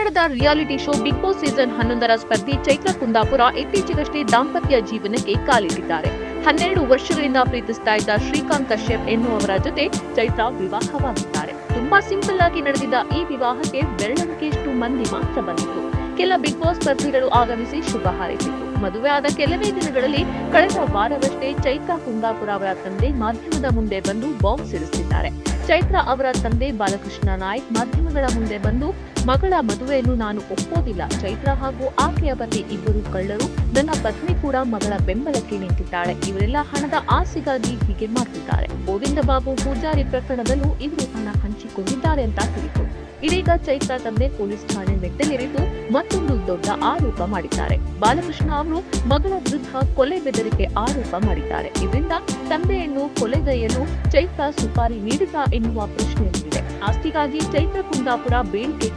ಕನ್ನಡದ reality show Bigg Boss season 11ರ ಸ್ಪರ್ಧಿ ಚೈತ್ರ ಕುಂದಾಪುರ ಇತ್ತೀಚೆಗಷ್ಟೇ ದಾಂಪತ್ಯ ಜೀವನಕ್ಕೆ ಕಾಲಿಟ್ಟಿದ್ದಾರೆ. 12 ವರ್ಷಗಳಿಂದ ಪ್ರೀತಿಸ್ತಾ ಇದ್ದ ಶ್ರೀಕಾಂತ್ ಕಶ್ಯಪ್ ಎನ್ನುವವರ ಜೊತೆ ಚೈತ್ರ ವಿವಾಹವಾಗಿದ್ದಾರೆ. ತುಂಬಾ ಸಿಂಪಲ್ ಆಗಿ ನಡೆದಿದ್ದ ಈ ವಿವಾಹಕ್ಕೆ ಬೆರಳೆಣಿಕೆಯಷ್ಟು ಮಂದಿ ಮಾತ್ರ ಬಂದಿತ್ತು. ಕೆಲ ಬಿಗ್ ಬಾಸ್ ಸ್ಪರ್ಧಿಗಳು ಆಗಮಿಸಿ ಶುಭ ಹಾರೈಸಿತು. ಮದುವೆ ಆದ ಕೆಲವೇ ದಿನಗಳಲ್ಲಿ ಕಳೆದ ವಾರವಷ್ಟೇ ಚೈತ್ರ ಕುಂದಾಪುರ ಅವರ ತಂದೆ ಮಾಧ್ಯಮದ ಮುಂದೆ ಬಂದು ಬಾಂಬ್ ಸಿಡಿಸಿದ್ದಾರೆ. ಚೈತ್ರ ಅವರ ತಂದೆ ಬಾಲಕೃಷ್ಣ ನಾಯ್ಕ್ ಮಾಧ್ಯಮಗಳ ಮುಂದೆ ಬಂದು, ಮಗಳ ಮದುವೆಯನ್ನು ನಾನು ಒಪ್ಪೋದಿಲ್ಲ. ಚೈತ್ರ ಹಾಗೂ ಆಕೆಯ ಪತಿ ಇಬ್ಬರು ಕಳ್ಳರು. ನನ್ನ ಪತ್ನಿ ಕೂಡ ಮಗಳ ಬೆಂಬಲಕ್ಕೆ ನಿಂತಿದ್ದಾಳೆ. ಇವರೆಲ್ಲ ಹಣದ ಆಸೆಗಾಗಿ ಹೀಗೆ ಮಾಡ್ತಿದ್ದಾರೆ. ಗೋವಿಂದ ಬಾಬು ಪೂಜಾರಿ ಪ್ರಕರಣದಲ್ಲೂ ಇವರು ಹಣ ಹಂಚಿಕೊಂಡಿದ್ದಾರೆ ಅಂತ ತಿಳಿತು. ಇದೀಗ ಚೈತ್ರ ತಂದೆ ಪೊಲೀಸ್ ಠಾಣೆ ಮೆಟ್ಟಿಲೇರಿದ್ದು ಮತ್ತೊಂದು ದೊಡ್ಡ ಆರೋಪ ಮಾಡಿದ್ದಾರೆ. ಬಾಲಕೃಷ್ಣ ಅವರು ಮಗಳ ವಿರುದ್ಧ ಕೊಲೆ ಬೆದರಿಕೆ ಆರೋಪ ಮಾಡಿದ್ದಾರೆ. ಇದರಿಂದ ತಂದೆಯನ್ನು ಕೊಲೆಗೈಯಲು ಚೈತ್ರ ಸುಪಾರಿ ನೀಡಿದ ಎನ್ನುವ ಪ್ರಶ್ನೆ ಬಂದಿದೆ. ಆಸ್ತಿಗಾಗಿ ಚೈತ್ರ ಕುಂದಾಪುರ ಬೆದರಿಕೆ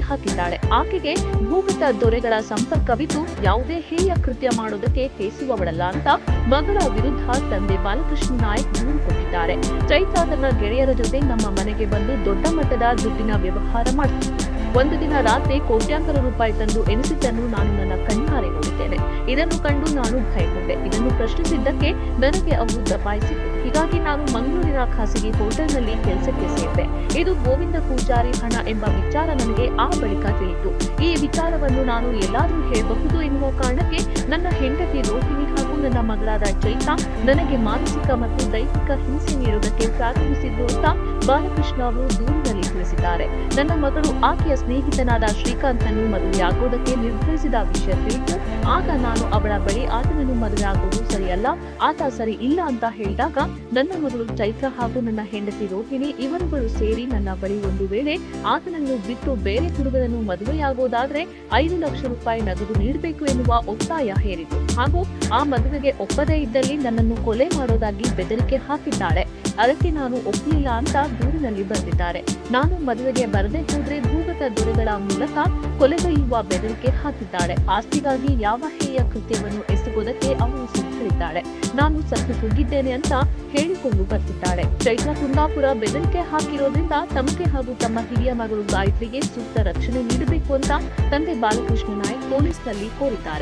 ಹಾಕಿದ್ದಾಳೆ. ಆಕೆಗೆ ಭೂಗತ ದೊರೆಗಳ ಸಂಪರ್ಕವಿದ್ದು ಯಾವುದೇ ಹೇಯ ಕೃತ್ಯ ಮಾಡೋದಕ್ಕೆ ಹೇಸುವವಳಲ್ಲ ಅಂತ ಮಗಳ ವಿರುದ್ಧ ತಂದೆ ಬಾಲಕೃಷ್ಣ ನಾಯ್ಕ್ ದೂರು ಕೊಟ್ಟಿದ್ದಾರೆ. ಚೈತ್ರ ತನ್ನ ಗೆಳೆಯರ ಜೊತೆ ನಮ್ಮ ಮನೆಗೆ ಬಂದು ದೊಡ್ಡ ಮಟ್ಟದ ದುಡ್ಡಿನ ವ್ಯವಹಾರ ಮಾಡ್ತಿತ್ತು. ಒಂದು ದಿನ ರಾತ್ರಿ ಕೋಟ್ಯಾಂತರ ರೂಪಾಯಿ ತಂದು ಎನಿಸಿದ್ದನ್ನು ನಾನು ನನ್ನ ಕಣ್ಣಾರೆ ನೋಡಿದ್ದೇನೆ. ಇದನ್ನು ಕಂಡು ನಾನು ಭಯಗೊಂಡೆ. ಇದನ್ನು ಪ್ರಶ್ನಿಸಿದ್ದಕ್ಕೆ ನನಗೆ ಅವರು ದಬಾಯಿಸಿತು. ಹೀಗಾಗಿ ನಾನು ಮಂಗಳೂರಿನ ಖಾಸಗಿ ಹೋಟೆಲ್ನಲ್ಲಿ ಕೆಲಸಕ್ಕೆ ಸೇರಿದೆ. ಇದು ಗೋವಿಂದ ಪೂಜಾರಿ ಹಣ ಎಂಬ ವಿಚಾರ ನನಗೆ ಆ ಬಳಿಕ ತಿಳಿಯಿತು. ಈ ವಿಚಾರವನ್ನು ನಾನು ಎಲ್ಲಾದರೂ ಹೇಳಬಹುದು ಎನ್ನುವ ಕಾರಣಕ್ಕೆ ನನ್ನ ಹೆಂಡತಿ ರೋಹಿಣಿ ಹಾಗೂ ನನ್ನ ಮಗಳಾದ ಚೈತ್ರ ನನಗೆ ಮಾನಸಿಕ ಮತ್ತು ದೈಹಿಕ ಹಿಂಸೆ ನೀಡುವುದಕ್ಕೆ ಪ್ರಾರಂಭಿಸಿದ್ದು ಅಂತ ಬಾಲಕೃಷ್ಣ ಅವರು ದೂರಿನಲ್ಲಿ ತಿಳಿಸಿದ್ದಾರೆ. ನನ್ನ ಮಗಳು ಆಕೆಯ ಸ್ನೇಹಿತನಾದ ಶ್ರೀಕಾಂತ್ ಅನ್ನು ಮದುವೆಯಾಗುವುದಕ್ಕೆ ನಿರ್ಧರಿಸಿದ ವಿಷಯ ತಿಳಿದು ಆಗ ನಾನು ಅವಳ ಬಳಿ ಆತನನ್ನು ಮದುವೆಯಾಗುವುದು ಸರಿಯಲ್ಲ, ಆತ ಸರಿ ಇಲ್ಲ ಅಂತ ಹೇಳಿದಾಗ ನನ್ನ ಮಗಳು ಚೈತ್ರ ಹಾಗೂ ನನ್ನ ಹೆಂಡತಿ ರೋಹಿಣಿ ಇವರುಗಳು ಸೇರಿ ನನ್ನ ಬಳಿ ಒಂದು ವೇಳೆ ಆತನನ್ನು ಬಿಟ್ಟು ಬೇರೆ ಹುಡುಗನನ್ನು ಮದುವೆಯಾಗುವುದಾದ್ರೆ 5 ಲಕ್ಷ ರೂಪಾಯಿ ನಗದು ನೀಡಬೇಕು ಎನ್ನುವ ಒತ್ತಾಯ ಹೇರಿತು. ಹಾಗೂ ಆ ಮದುವೆಗೆ ಒಪ್ಪದೇ ಇದ್ದಲ್ಲಿ ನನ್ನನ್ನು ಕೊಲೆ ಮಾಡೋದಾಗಿ ಬೆದರಿಕೆ ಹಾಕಿದ್ದಾಳೆ. ಅದಕ್ಕೆ ನಾನು ಒಪ್ಪಲಿಲ್ಲ ಅಂತ ದೂರಿನಲ್ಲಿ ಬರೆದಿದ್ದಾರೆ. ನಾನು ಮದುವೆಗೆ ಬರದೇ ಹೋದ್ರೆ ಭೂಗತ ದೊರೆಗಳ ಮೂಲಕ ಕೊಲೆಗೈಯುವ ಬೆದರಿಕೆ ಹಾಕಿದ್ದಾಳೆ. ಆಸ್ತಿಗಾಗಿ ಯಾವ ಹೇಯ ಕೃತ್ಯವನ್ನು ಎಸಗುವುದಕ್ಕೆ ಅವಳು ಸಿದ್ಧರಿದ್ದಾಳೆ. ನಾನು ಸತ್ತು ಹೋಗಿದ್ದೇನೆ ಅಂತ ಹೇಳಿಕೊಂಡು ಬರ್ತಿದ್ದಾಳೆ. ಚೈತ್ರ ಕುಂದಾಪುರ ಬೆದರಿಕೆ ಹಾಕಿರೋದ್ರಿಂದ ತಮಗೆ ಹಾಗೂ ತಮ್ಮ ಹಿರಿಯ ಮಗಳು ಗಾಯತ್ರಿಗೆ ಸೂಕ್ತ ರಕ್ಷಣೆ ನೀಡಬೇಕು ಅಂತ ತಂದೆ ಬಾಲಕೃಷ್ಣ ನಾಯ್ಕ್ ಪೊಲೀಸ್ನಲ್ಲಿ ಕೋರಿದ್ದಾರೆ.